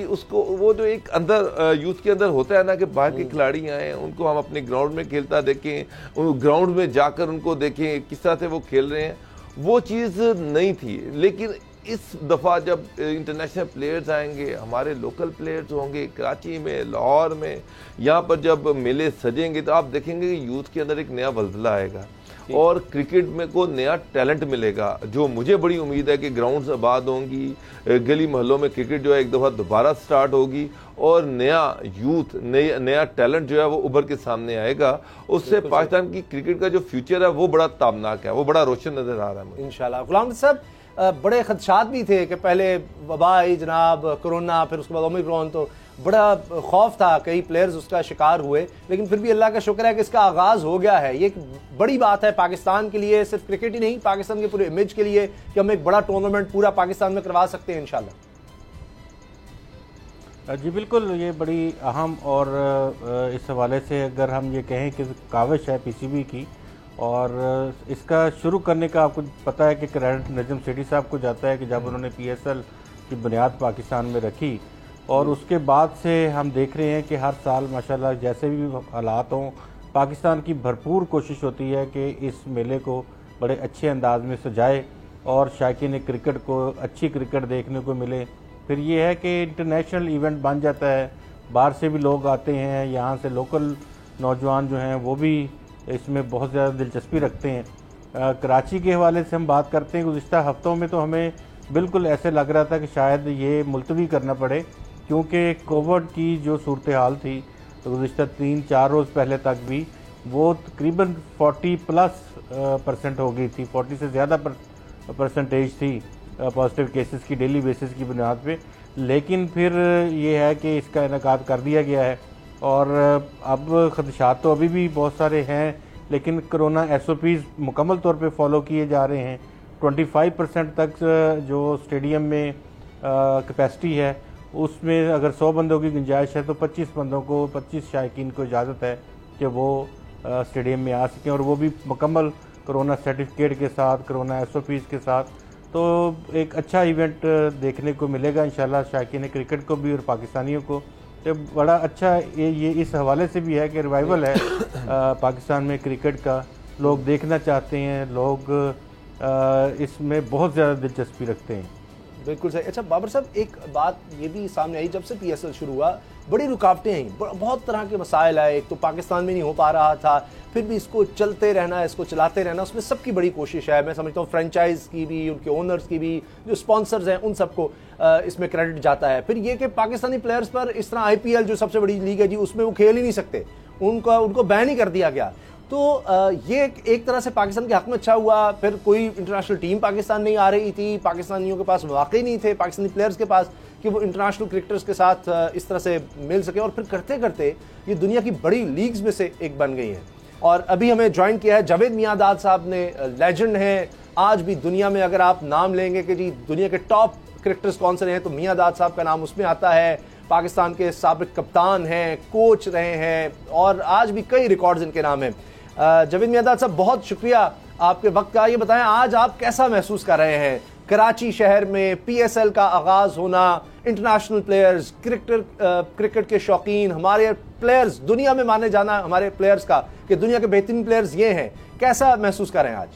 उसको वो जो एक अंदर यूथ के अंदर होता है ना कि बाहर के खिलाड़ी आए, उनको हम अपने ग्राउंड में खेलता देखें, ग्राउंड में जाकर उनको देखें किस तरह से वो खेल रहे हैं, वो चीज़ नहीं थी। लेकिन इस दफ़ा जब इंटरनेशनल प्लेयर्स आएंगे, हमारे लोकल प्लेयर्स होंगे कराची में, लाहौर में, यहाँ पर जब मेले सजेंगे तो आप देखेंगे कि यूथ के अंदर एक नया वल्दला आएगा और क्रिकेट में को नया टैलेंट मिलेगा। जो मुझे बड़ी उम्मीद है कि ग्राउंड्स आबाद होंगी, गली मोहल्लों में क्रिकेट जो है एक दफ़ा दोबारा स्टार्ट होगी और नया यूथ, नया टैलेंट जो है वो उभर के सामने आएगा। उससे पाकिस्तान की क्रिकेट का जो फ्यूचर है वो बड़ा ताबनाक है, वो बड़ा रोशन नजर आ रहा है इंशाल्लाह। गुलाम साहब, बड़े खदशात भी थे कि पहले वबा आई जनाब, कोरोना, फिर उसके बाद ओमिक्रॉन, तो बड़ा खौफ था, कई प्लेयर्स उसका शिकार हुए। लेकिन फिर भी अल्लाह का शुक्र है कि इसका आगाज़ हो गया है। ये एक बड़ी बात है पाकिस्तान के लिए, सिर्फ क्रिकेट ही नहीं, पाकिस्तान के पूरे इमेज के लिए कि हम एक बड़ा टूर्नामेंट पूरा पाकिस्तान में करवा सकते हैं इंशाल्लाह। जी बिल्कुल, ये बड़ी अहम और इस हवाले से अगर हम ये कहें कि काविश है पीसीबी की, और इसका शुरू करने का आपको पता है कि क्रेडिट नजम सेठी साहब को जाता है कि जब उन्होंने पीएसएल की बुनियाद पाकिस्तान में रखी, और उसके बाद से हम देख रहे हैं कि हर साल माशाल्लाह जैसे भी हालात हों, पाकिस्तान की भरपूर कोशिश होती है कि इस मेले को बड़े अच्छे अंदाज में सजाए और शायकीन क्रिकेट को अच्छी क्रिकेट देखने को मिले। फिर ये है कि इंटरनेशनल इवेंट बन जाता है, बाहर से भी लोग आते हैं, यहाँ से लोकल नौजवान जो हैं वो भी इसमें बहुत ज़्यादा दिलचस्पी रखते हैं। कराची के हवाले से हम बात करते हैं, गुज़िश्ता हफ्तों में तो हमें बिल्कुल ऐसे लग रहा था कि शायद ये मुलतवी करना पड़े, क्योंकि कोविड की जो सूरत हाल थी तो गुज़िश्ता 3-4 रोज़ पहले तक भी वो तकरीबन 40+ % हो गई थी, 40 से ज़्यादा परसेंटेज थी पॉजिटिव केसेस की डेली बेसिस की बुनियाद पे। लेकिन फिर ये है कि इसका इनेकाद कर दिया गया है और अब खदशात तो अभी भी बहुत सारे हैं, लेकिन कोरोना SOPs मुकम्मल तौर पे फॉलो किए जा रहे हैं। 25% तक जो स्टेडियम में कैपेसिटी है उसमें अगर 100 बंदों की गुंजाइश है तो 25 बंदों को, 25 शायकीन को इजाज़त है कि वो स्टेडियम में आ सकें, और वो भी मुकम्मल कोरोना सर्टिफिकेट के साथ, कोरोना SOPs के साथ। तो एक अच्छा इवेंट देखने को मिलेगा इंशाल्लाह शायकीन क्रिकेट को भी और पाकिस्तानियों को। तो बड़ा अच्छा ये इस हवाले से भी है कि रिवाइवल है पाकिस्तान में क्रिकेट का, लोग देखना चाहते हैं, लोग इसमें बहुत ज़्यादा दिलचस्पी रखते हैं। बिल्कुल सही। अच्छा बाबर साहब, एक बात ये भी सामने आई, जब से PSL शुरू हुआ बड़ी रुकावटें आई, बहुत तरह के मसाइल आए। एक तो पाकिस्तान में नहीं हो पा रहा था, फिर भी इसको चलते रहना, इसको चलाते रहना, उसमें सबकी बड़ी कोशिश है। मैं समझता हूँ फ्रेंचाइज की भी, उनके ओनर्स की भी, जो स्पॉन्सर्स हैं उन सबको इसमें क्रेडिट जाता है। फिर ये कि पाकिस्तानी प्लेयर्स पर इस तरह IPL जो सबसे बड़ी लीग है जी, उसमें वो खेल ही नहीं सकते, उनको बैन ही कर दिया गया। तो ये एक तरह से पाकिस्तान के हक में अच्छा हुआ। फिर कोई इंटरनेशनल टीम पाकिस्तान नहीं आ रही थी, पाकिस्तानियों के पास वाकई नहीं थे, पाकिस्तानी प्लेयर्स के पास, कि वो इंटरनेशनल क्रिकेटर्स के साथ इस तरह से मिल सके, और फिर करते करते ये दुनिया की बड़ी लीग्स में से एक बन गई हैं। और अभी हमें ज्वाइन किया है जावेद मियांदाद साहब ने, लेजेंड हैं आज भी दुनिया में। अगर आप नाम लेंगे कि जी दुनिया के टॉप क्रिकेटर्स कौन से रहे हैं तो मियांदाद साहब का नाम उसमें आता है। पाकिस्तान के साबिक कप्तान हैं, कोच रहे हैं, और आज भी कई रिकॉर्ड्स इनके नाम हैं। जावेद मियांदाद साहब, बहुत शुक्रिया आपके वक्त का। ये बताएं आज आप कैसा महसूस कर रहे हैं कराची शहर में PSL का आगाज होना, इंटरनेशनल प्लेयर्स, क्रिकेट के शौकीन, हमारे प्लेयर्स दुनिया में माने जाना, हमारे प्लेयर्स का कि दुनिया के बेहतरीन प्लेयर्स ये हैं, कैसा महसूस कर रहे हैं आज?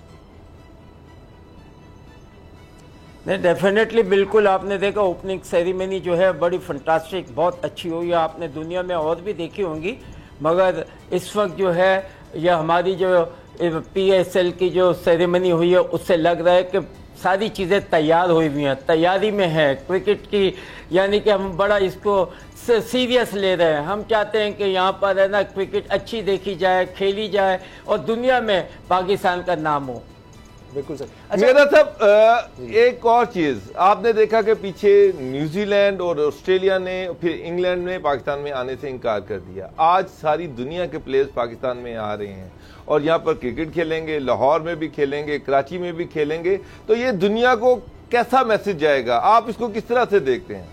नहीं, डेफिनेटली बिल्कुल। आपने देखा ओपनिंग सेरेमनी जो है बड़ी फंटास्टिक, बहुत अच्छी हुई है। आपने दुनिया में और भी देखी होंगी, मगर इस वक्त जो है यह हमारी जो PSL की जो सेरेमनी हुई है उससे लग रहा है कि सारी चीज़ें तैयार हुई हुई हैं, तैयारी में है क्रिकेट की। यानी कि हम बड़ा इसको सीरियस ले रहे हैं। हम चाहते हैं कि यहाँ पर है ना क्रिकेट अच्छी देखी जाए, खेली जाए और दुनिया में पाकिस्तान का नाम हो। बिल्कुल सर। मेरा साहब एक और चीज आपने देखा कि पीछे न्यूजीलैंड और ऑस्ट्रेलिया ने फिर इंग्लैंड ने पाकिस्तान में आने से इनकार कर दिया। आज सारी दुनिया के प्लेयर्स पाकिस्तान में आ रहे हैं और यहाँ पर क्रिकेट खेलेंगे, लाहौर में भी खेलेंगे, कराची में भी खेलेंगे। तो ये दुनिया को कैसा मैसेज जाएगा, आप इसको किस तरह से देखते हैं?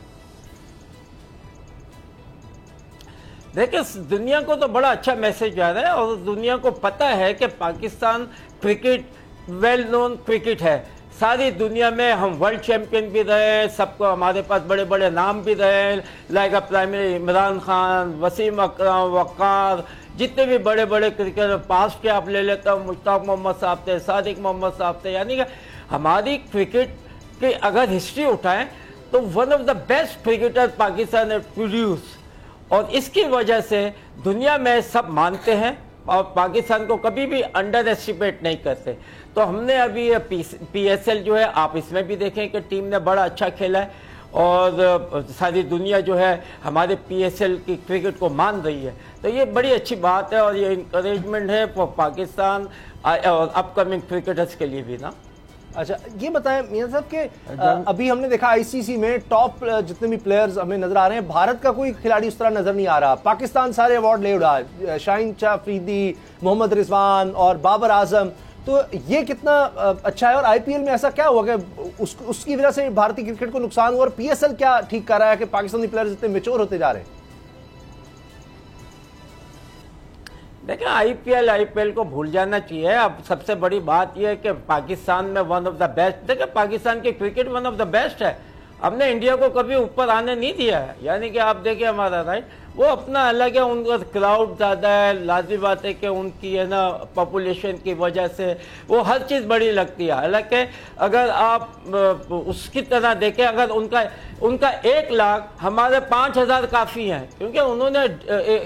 देखिए, दुनिया को तो बड़ा अच्छा मैसेज जा रहा है और दुनिया को पता है कि Pakistan cricket well known cricket है। सारी दुनिया में हम वर्ल्ड चैंपियन भी रहे, सबको हमारे पास बड़े बड़े नाम भी रहे, like prime minister Imran Khan, Wasim Akram, Waqar, जितने भी बड़े बड़े क्रिकेटर पास्ट के आप ले लेता हूँ, मुश्ताक मोहम्मद साहब थे, सादिक मोहम्मद साहब थे। यानी कि हमारी क्रिकेट की अगर हिस्ट्री उठाएं तो one of the best cricketer Pakistan ने प्रोड्यूस, और इसकी वजह से दुनिया में सब मानते हैं और पाकिस्तान को कभी भी अंडर एस्टिमेट नहीं करते। तो हमने अभी PSL जो है, आप इसमें भी देखें कि टीम ने बड़ा अच्छा खेला है और सारी दुनिया जो है हमारे PSL की क्रिकेट को मान रही है। तो ये बड़ी अच्छी बात है और ये इंकरेजमेंट है फॉर पाकिस्तान और अपकमिंग क्रिकेटर्स के लिए भी ना। अच्छा, ये बताएं मियां साहब कि अभी हमने देखा ICC में टॉप जितने भी प्लेयर्स हमें नजर आ रहे हैं, भारत का कोई खिलाड़ी उस तरह नजर नहीं आ रहा। पाकिस्तान सारे अवार्ड ले उड़ा, शाहीन शाह अफरीदी, मोहम्मद रिजवान और बाबर आजम। तो ये कितना अच्छा है और IPL में ऐसा क्या हुआ कि उसकी वजह से भारतीय क्रिकेट को नुकसान हुआ और PSL क्या ठीक कर रहा है कि पाकिस्तानी प्लेयर्स इतने मैच्योर होते जा रहे हैं? देखिए, IPL को भूल जाना चाहिए। अब सबसे बड़ी बात यह है कि पाकिस्तान में वन ऑफ द बेस्ट, देखिए पाकिस्तान की cricket one of the best है। हमने इंडिया को कभी ऊपर आने नहीं दिया है। यानी कि आप देखिए हमारा राइट, वो अपना अलग है, उनका क्राउड ज़्यादा है, लाजमी बात है कि उनकी है ना पॉपुलेशन की वजह से वो हर चीज़ बड़ी लगती है। हालांकि अगर आप उसकी तरह देखें, अगर उनका 1 लाख, हमारे 5,000 काफ़ी हैं, क्योंकि उन्होंने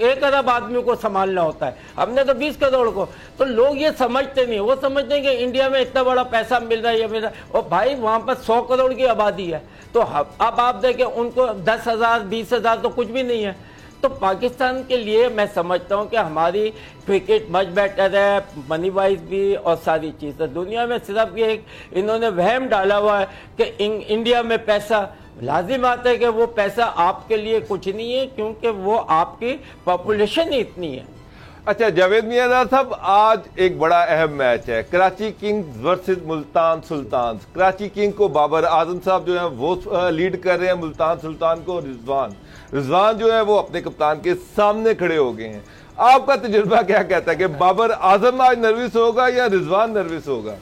1 अरब आदमियों को संभालना होता है, हमने तो 20 करोड़ को। तो लोग ये समझते नहीं, वो समझते हैं कि इंडिया में इतना बड़ा पैसा मिल रहा है, ये मिल रहा है, और भाई वहाँ पर 100 करोड़ की आबादी है। तो अब आप देखें, उनको 10,000 20,000 तो कुछ भी नहीं है। तो पाकिस्तान के लिए मैं समझता हूं कि हमारी क्रिकेट मच बेटर है, मनी वाइज भी और सारी चीज़ें। दुनिया में सिर्फ ये इन्होंने वहम डाला हुआ है कि इंडिया में पैसा, लाजिम बात है कि वो पैसा आपके लिए कुछ नहीं है, क्योंकि वो आपकी पॉपुलेशन ही इतनी है। अच्छा जावेद मियां साहब, आज एक बड़ा अहम मैच है, Karachi Kings versus Multan Sultan. Karachi king को बाबर आजम साहब जो है वो लीड कर रहे हैं, मुल्तान सुल्तान को रिजवान जो है वो अपने कप्तान के सामने खड़े हो गए हैं। आपका तजुर्बा क्या कहता है कि बाबर आजम आज नर्वस होगा या रिजवान नर्वस होगा?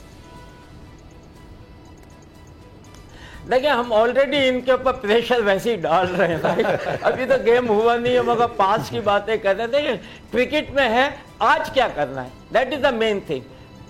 देखिए, हम ऑलरेडी इनके ऊपर प्रेशर वैसे ही डाल रहे हैं राइट। अभी तो गेम हुआ नहीं है, मगर पास की बातें कर रहे थे। क्रिकेट में है आज क्या करना है, that is the main thing.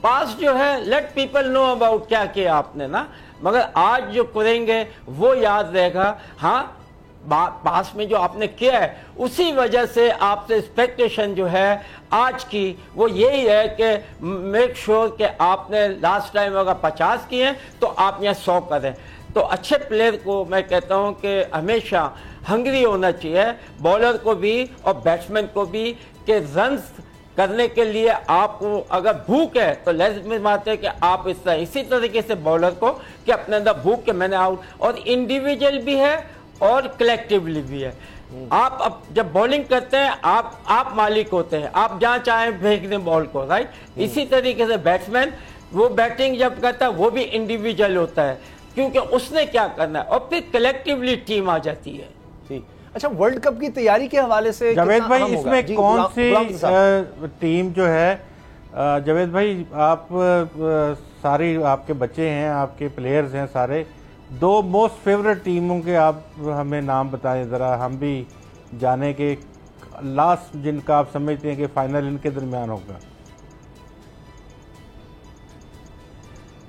पास जो है लेट पीपल नो अबाउट क्या किया आपने ना, मगर आज जो करेंगे वो याद रहेगा। हाँ, पास में जो आपने किया है उसी वजह से आपसे एक्सपेक्टेशन जो है आज की वो यही है कि मेक श्योर कि आपने लास्ट टाइम अगर 50 किए हैं तो आप यहाँ 100 करें। तो अच्छे प्लेयर को मैं कहता हूं कि हमेशा हंग्री होना चाहिए, बॉलर को भी और बैट्समैन को भी, कि रन्स करने के लिए आपको अगर भूख है तो लाज़मी बात है कि आप इसी तरीके से बॉलर को कि अपने अंदर भूख के मैंने आउट, और इंडिविजुअल भी है और कलेक्टिवली भी है। आप अब जब बॉलिंग करते हैं आप मालिक होते हैं, आप जहाँ चाहें फेंक दें बॉल को राइट। इसी तरीके से बैट्समैन वो बैटिंग जब करता है वो भी इंडिविजुअल होता है, क्योंकि उसने क्या करना है, और फिर कलेक्टिवली टीम आ जाती है। ठीक। अच्छा, वर्ल्ड कप की तैयारी के हवाले से जावेद भाई इसमें कौन सी टीम जो है, जावेद भाई आप सारी आपके बच्चे हैं, आपके प्लेयर्स हैं सारे, 2 मोस्ट फेवरेट टीमों के आप हमें नाम बताएं जरा, हम भी जाने के लास्ट जिनका आप समझते हैं कि फाइनल इनके दरमियान होगा।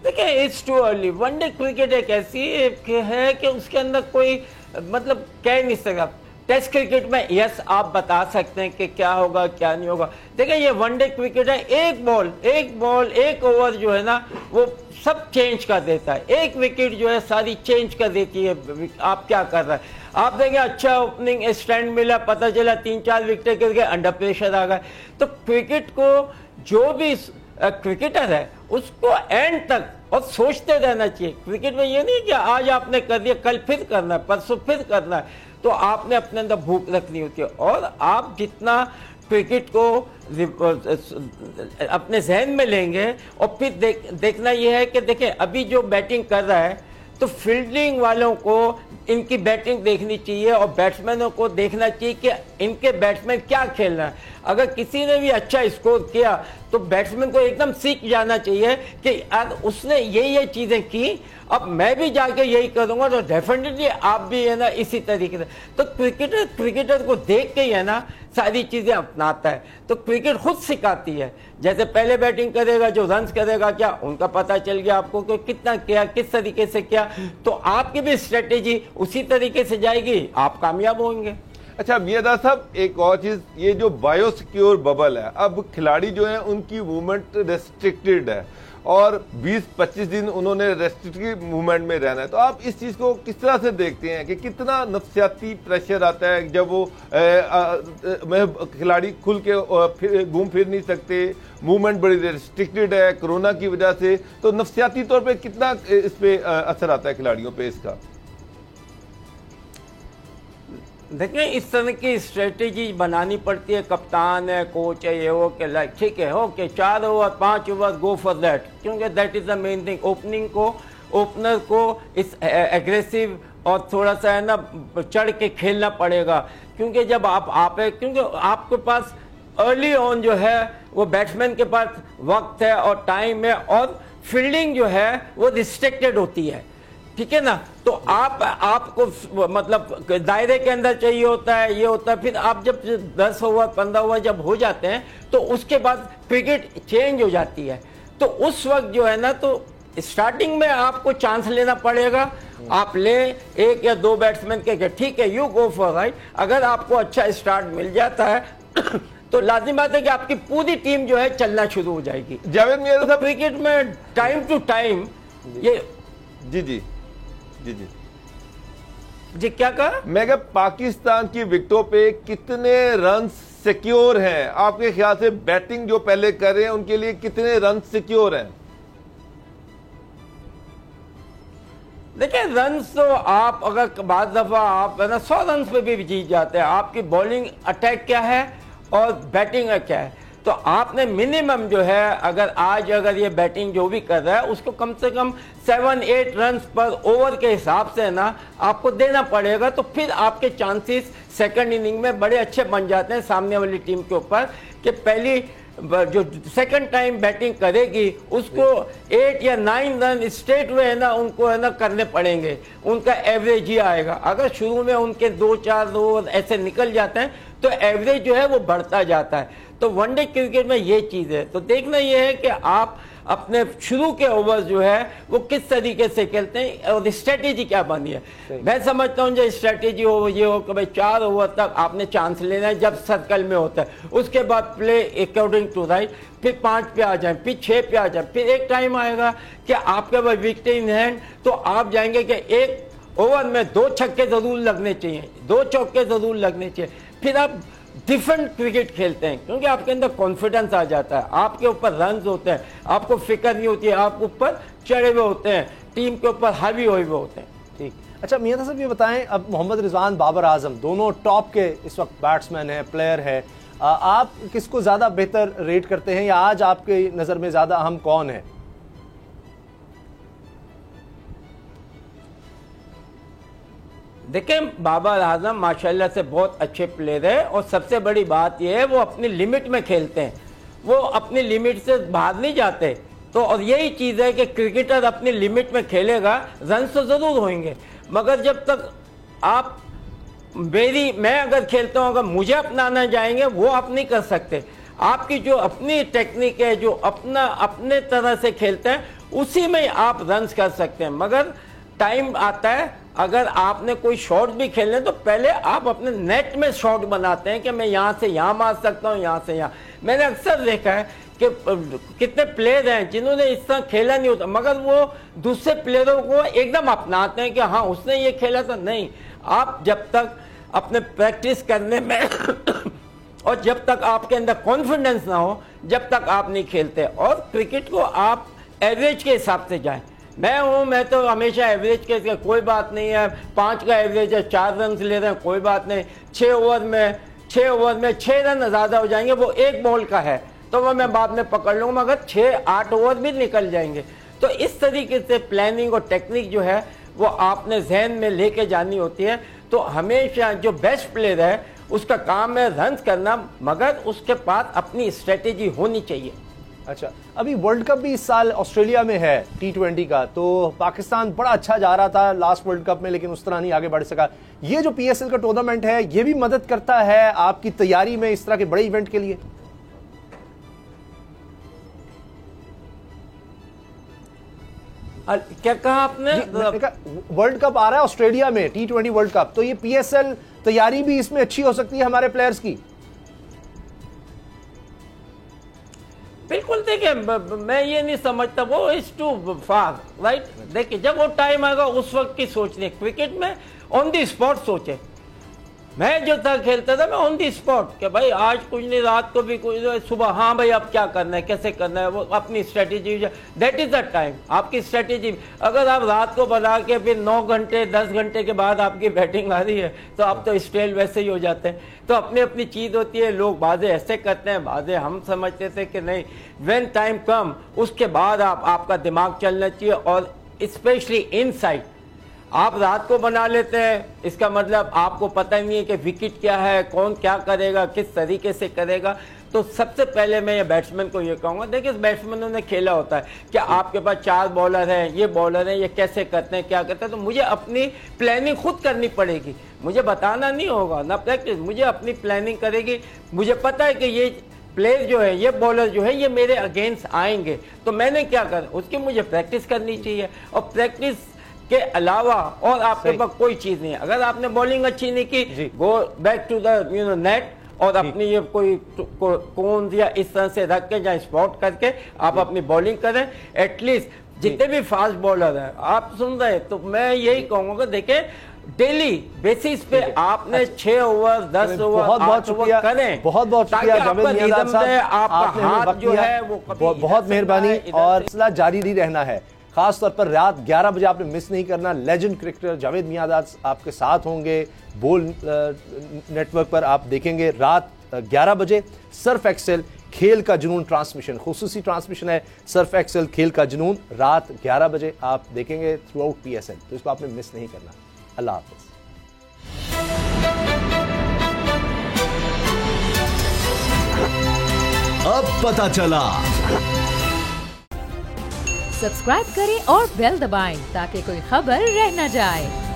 देखिए, it's too early. One day cricket एक ऐसी है कि उसके अंदर कोई मतलब कह नहीं सकता। टेस्ट क्रिकेट में यस आप बता सकते हैं कि क्या होगा क्या नहीं होगा। देखिए, ये वनडे क्रिकेट है, एक बॉल एक ओवर जो है ना वो सब चेंज कर देता है। एक विकेट जो है सारी चेंज कर देती है आप क्या कर रहे हैं। आप देखेंगे अच्छा ओपनिंग स्टैंड मिला, पता चला 3-4 विकेट गिर गए, अंडर प्रेशर आ गए। तो क्रिकेट को जो भी क्रिकेटर है उसको एंड तक और सोचते रहना चाहिए। क्रिकेट में ये नहीं कि आज आपने कर दिया कल फिर करना है, परसों फिर करना है, तो आपने अपने अंदर भूख रखनी होती है। और आप जितना क्रिकेट को अपने जहन में लेंगे और फिर देखना यह है कि देखें अभी जो बैटिंग कर रहा है तो फील्डिंग वालों को इनकी बैटिंग देखनी चाहिए और बैट्समैनों को देखना चाहिए कि इनके बैट्समैन क्या खेल रहा है। अगर किसी ने भी अच्छा स्कोर किया तो बैट्समैन को एकदम सीख जाना चाहिए कि यार उसने ये चीजें की, अब मैं भी जाके यही करूंगा, तो डेफिनेटली आप भी है ना इसी तरीके से। तो क्रिकेटर को देख के ही है ना सारी चीजें अपनाता है। तो क्रिकेट खुद सिखाती है, जैसे पहले बैटिंग करेगा जो रन्स करेगा क्या उनका पता चल गया आपको कि कितना किया, किस तरीके से किया, तो आपकी भी स्ट्रेटेजी उसी तरीके से जाएगी, आप कामयाब होंगे। अच्छा मियां साहब, एक और चीज, ये जो बायोसिक्योर बबल है, अब खिलाड़ी जो है उनकी मूवमेंट रेस्ट्रिक्टेड है और 20-25 दिन उन्होंने रेस्ट्रिक्टेड मूवमेंट में रहना है, तो आप इस चीज को किस तरह से देखते हैं कि कितना नफ्सियाती प्रेशर आता है जब वो खिलाड़ी खुल के घूम फिर नहीं सकते, मूवमेंट बड़ी रेस्ट्रिक्टेड है कोरोना की वजह से, तो नफ्सियाती तौर पे कितना इस पे असर आता है खिलाड़ियों पे इसका? देखिए इस तरह की स्ट्रेटेजी बनानी पड़ती है, कप्तान है, कोच है, ये हो के लाइक ठीक है, okay 4 over 5 over go for that, क्योंकि that is the main thing. Opener को इस एग्रेसिव और थोड़ा सा है ना चढ़ के खेलना पड़ेगा, क्योंकि जब आप क्योंकि आपके पास अर्ली ऑन जो है वो बैट्समैन के पास वक्त है और टाइम है और फील्डिंग जो है वो रिस्ट्रिक्टेड होती है, ठीक है ना। तो आपको मतलब दायरे के अंदर चाहिए होता है, ये होता है। फिर आप जब 10 ओवर 15 ओवर जब हो जाते हैं तो उसके बाद क्रिकेट चेंज हो जाती है। तो उस वक्त जो है ना तो स्टार्टिंग में आपको चांस लेना पड़ेगा, आप ले 1 या 2 बैट्समैन के, ठीक है यू गो फॉर राइट। अगर आपको अच्छा स्टार्ट मिल जाता है तो लाजिम बात है कि आपकी पूरी टीम जो है चलना शुरू हो जाएगी। जावेद मियां साहब, क्रिकेट में टाइम टू टाइम ये जी क्या कहा? मैं क्या पाकिस्तान की विकेटों पे कितने रन सिक्योर हैं आपके ख्याल से? बैटिंग जो पहले कर रहे हैं उनके लिए कितने रन सिक्योर हैं? देखिए रन तो आप अगर बाद दफा आप है ना 100 रन पे भी जीत जाते हैं। आपकी बॉलिंग अटैक क्या है और बैटिंग क्या है, तो आपने मिनिमम जो है अगर ये बैटिंग जो भी कर रहा है उसको कम से कम 7-8 रन पर ओवर के हिसाब से ना आपको देना पड़ेगा। तो फिर आपके चांसेस सेकंड इनिंग में बड़े अच्छे बन जाते हैं सामने वाली टीम के ऊपर, कि पहली जो सेकंड टाइम बैटिंग करेगी उसको 8 या 9 रन स्ट्रेट वे है ना उनको है ना करने पड़ेंगे, उनका एवरेज ही आएगा। अगर शुरू में उनके 2-4 ओवर ऐसे निकल जाते हैं तो एवरेज जो है वो बढ़ता जाता है। तो वनडे क्रिकेट में ये चीज है, तो देखना ये है कि आप अपने शुरू के ओवर जो है वो किस तरीके से खेलते हैं और स्ट्रेटेजी क्या बनी है। मैं समझता हूँ जो स्ट्रेटेजी हो ये हो कि भाई 4 ओवर तक आपने चांस लेना है जब सर्कल में होता है, उसके बाद प्ले अकॉर्डिंग टू राइट, फिर 5 पे आ जाए, फिर 6 पे आ जाए, फिर एक टाइम आएगा कि आपके पास विकेट इन हैंड, तो आप जाएंगे कि 1 ओवर में 2 छक्के जरूर लगने चाहिए, 2 चौके जरूर लगने चाहिए। फिर आप डिफरेंट क्रिकेट खेलते हैं क्योंकि आपके अंदर कॉन्फिडेंस आ जाता है, आपके ऊपर रन्स होते हैं, आपको फिक्र नहीं होती है, आप ऊपर चढ़े हुए होते हैं, टीम के ऊपर हावी हुए होते हैं। ठीक, अच्छा मियां साहब ये बताएं, अब मोहम्मद रिजवान, बाबर आजम दोनों टॉप के इस वक्त बैट्समैन है, प्लेयर है, आप किसको ज्यादा बेहतर रेट करते हैं या आज आपके नजर में ज्यादा अहम कौन है? देखें बाबर आजम माशाल्लाह से बहुत अच्छे प्लेयर है और सबसे बड़ी बात यह है वो अपनी लिमिट में खेलते हैं, वो अपनी लिमिट से बाहर नहीं जाते। तो और यही चीज़ है कि क्रिकेटर अपनी लिमिट में खेलेगा रन तो ज़रूर होंगे, मगर जब तक आप मैं अगर खेलता हूँ अगर मुझे अपनाना जाएंगे वो आप नहीं कर सकते। आपकी जो अपनी टेक्निक है, जो अपने तरह से खेलते हैं उसी में आप रन कर सकते हैं। मगर टाइम आता है अगर आपने कोई शॉट भी खेलने तो पहले आप अपने नेट में शॉट बनाते हैं कि मैं यहाँ से यहाँ मार सकता हूँ, यहाँ से यहाँ। मैंने अक्सर देखा है कि कितने प्लेयर हैं जिन्होंने इस तरह खेला नहीं होता मगर वो दूसरे प्लेयरों को एकदम अपनाते हैं कि हाँ उसने ये खेला था। नहीं, आप जब तक अपने प्रैक्टिस करने में और जब तक आपके अंदर कॉन्फिडेंस ना हो, जब तक आप नहीं खेलते। और क्रिकेट को आप एवरेज के हिसाब से जाएं। मैं तो हमेशा एवरेज के, कोई बात नहीं है 5 का एवरेज है, 4 रन ले रहे हैं, कोई बात नहीं। 6 ओवर में 6 रन ज़्यादा हो जाएंगे, वो एक बॉल का है तो वो मैं बाद में पकड़ लूँगा, मगर 6-8 ओवर भी निकल जाएंगे। तो इस तरीके से प्लानिंग और टेक्निक जो है वो आपने जहन में लेके जानी होती है। तो हमेशा जो बेस्ट प्लेयर है उसका काम है रन करना, मगर उसके पास अपनी स्ट्रेटेजी होनी चाहिए। अच्छा, अभी वर्ल्ड कप भी इस साल ऑस्ट्रेलिया में है T20 का, तो पाकिस्तान बड़ा अच्छा जा रहा था लास्ट वर्ल्ड कप में, लेकिन उस तरह नहीं आगे बढ़ सका। ये जो PSL का टूर्नामेंट है ये भी मदद करता है आपकी तैयारी में इस तरह के बड़े इवेंट के लिए? क्या कहा आपने? वर्ल्ड कप आ रहा है ऑस्ट्रेलिया में, T20 वर्ल्ड कप, तो ये PSL तैयारी भी इसमें अच्छी हो सकती है हमारे प्लेयर्स की? बिल्कुल। देखिए, मैं ये नहीं समझता, वो इज टू फार, राइट। देखिए, जब वो टाइम आएगा उस वक्त की सोचनी। क्रिकेट में ऑन दी स्पॉट सोचे। मैं जो था खेलता था, मैं ऑन दी स्पॉट कि भाई आज कुछ नहीं, रात को भी कुछ, सुबह हाँ भाई अब क्या करना है, कैसे करना है, वो अपनी strategy, that is the time आपकी स्ट्रेटेजी। अगर आप रात को बना के फिर 9 घंटे 10 घंटे के बाद आपकी बैटिंग आ रही है तो आप तो स्टेल वैसे ही हो जाते हैं। तो अपनी अपनी चीज़ होती है। लोग बाज़े ऐसे करते हैं, बाज़े हम समझते थे कि नहीं, व्हेन टाइम कम उसके बाद आपका दिमाग चलना चाहिए। और स्पेशली इनसाइड आप रात को बना लेते हैं, इसका मतलब आपको पता ही नहीं है कि विकेट क्या है, कौन क्या करेगा, किस तरीके से करेगा। तो सबसे पहले मैं ये बैट्समैन को ये कहूँगा, देखिए बैट्समैनों ने खेला होता है कि आपके पास 4 बॉलर हैं, ये बॉलर हैं, ये कैसे करते हैं, क्या करते हैं। तो मुझे अपनी प्लानिंग खुद करनी पड़ेगी, मुझे बताना नहीं होगा ना प्रैक्टिस, मुझे अपनी प्लानिंग करेगी। मुझे पता है कि ये प्लेयर जो है, ये बॉलर जो है, ये मेरे अगेंस्ट आएंगे, तो मैंने क्या कर, उसकी मुझे प्रैक्टिस करनी चाहिए। और प्रैक्टिस के अलावा और आपके पास कोई चीज नहीं है। अगर आपने बॉलिंग अच्छी नहीं की, go back to the net और अपनी ये कोई कोन या इस तरह से रख के या स्पॉट करके आप अपनी बॉलिंग करें। एटलीस्ट जितने भी फास्ट बॉलर हैं आप सुन रहे हैं, तो मैं यही कहूंगा, देखें डेली बेसिस पे आपने 6 ओवर 10 ओवर 8 ओवर करें। बहुत बहुत शुक्रिया जावेद मियाँदाद साहब, आपने हाथ जो है वो बहुत मेहरबानी। और सिलसिला जारी ही रहना है, खास तौर पर रात 11 बजे आपने मिस नहीं करना। लेजेंड क्रिकेटर जावेद मियाँदाद आपके साथ होंगे, बोल नेटवर्क पर आप देखेंगे रात 11 बजे सर्फ एक्सेल खेल का जुनून ट्रांसमिशन, खुसूसी ट्रांसमिशन है सर्फ एक्सेल खेल का जुनून, रात 11 बजे आप देखेंगे थ्रू आउट PSL, तो इसको आपने मिस नहीं करना। अल्लाह हाफिज। अब पता चला। सब्सक्राइब करें और बेल दबाएं ताकि कोई खबर रह न जाए।